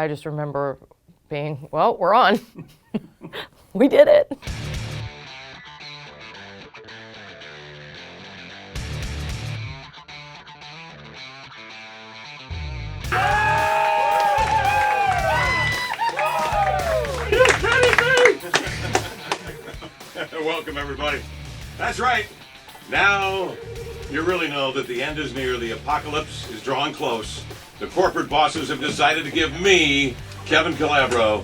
I just remember being, well, we're on. We did it. Welcome, everybody. That's right. Now you really know that the end is near. The apocalypse is drawing close. The corporate bosses have decided to give me, Kevin Calabro,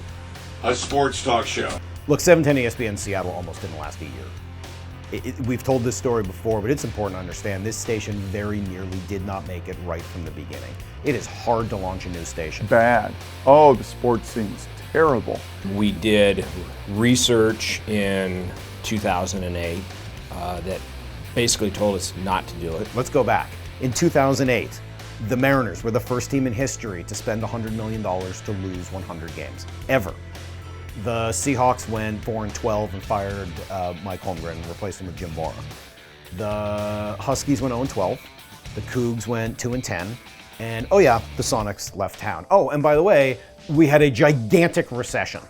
a sports talk show. Look, 710 ESPN Seattle almost didn't last a year. We've told this story before, but it's important to understand this station very nearly did not make it right from the beginning. It is hard to launch a new station. Bad. Oh, the sports scene's terrible. We did research in 2008 that basically told us not to do it. Let's go back. In 2008, the Mariners were the first team in history to spend $100 million to lose 100 games, ever. The Seahawks went 4-12 and fired Mike Holmgren and replaced him with Jim Mora. The Huskies went 0-12. The Cougs went 2-10. And oh yeah, the Sonics left town. Oh, and by the way, we had a gigantic recession.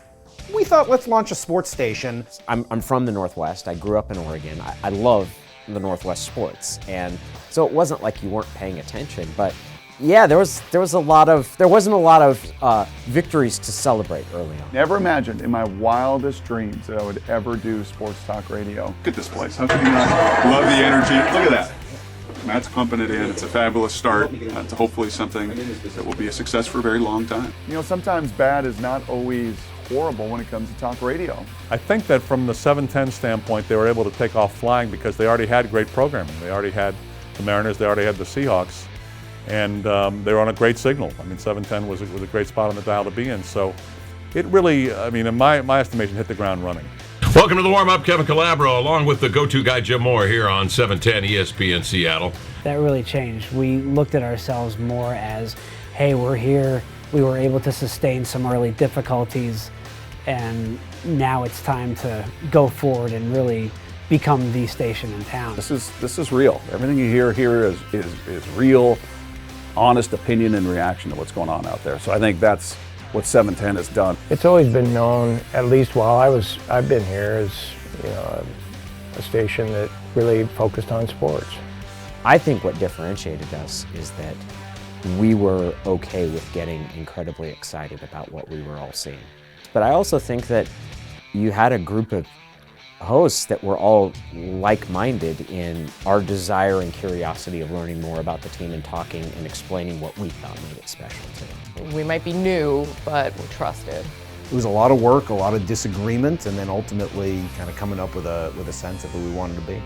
We thought, let's launch a sports station. I'm from the Northwest. I grew up in Oregon. I love the Northwest sports, and so it wasn't like you weren't paying attention. But yeah, there wasn't a lot of victories to celebrate early on. Never imagined in my wildest dreams that I would ever do sports talk radio. Look at this place. How can you not love the energy? Look at that. Matt's pumping it in. It's a fabulous start to hopefully something that will be a success for a very long time. You know, sometimes bad is not always horrible when it comes to talk radio. I think that from the 710 standpoint, they were able to take off flying because they already had great programming. They already had the Mariners, they already had the Seahawks, and they were on a great signal. I mean, 710 was a great spot on the dial to be in. So it really, I mean, in my estimation, hit the ground running. Welcome to the warm-up, Kevin Calabro, along with the go-to guy Jim Moore here on 710 ESPN Seattle. That really changed. We looked at ourselves more as, hey, we're here. We were able to sustain some early difficulties, and now it's time to go forward and really become the station in town. This is real. Everything you hear here is real, honest opinion and reaction to what's going on out there. So I think that's what 710 has done. It's always been known, at least while I've been here, as a station that really focused on sports. I think what differentiated us is that we were okay with getting incredibly excited about what we were all seeing. But I also think that you had a group of hosts that were all like-minded in our desire and curiosity of learning more about the team and talking and explaining what we thought made it special too. We might be new, but we're trusted. It was a lot of work, a lot of disagreement, and then ultimately kind of coming up with a sense of who we wanted to be.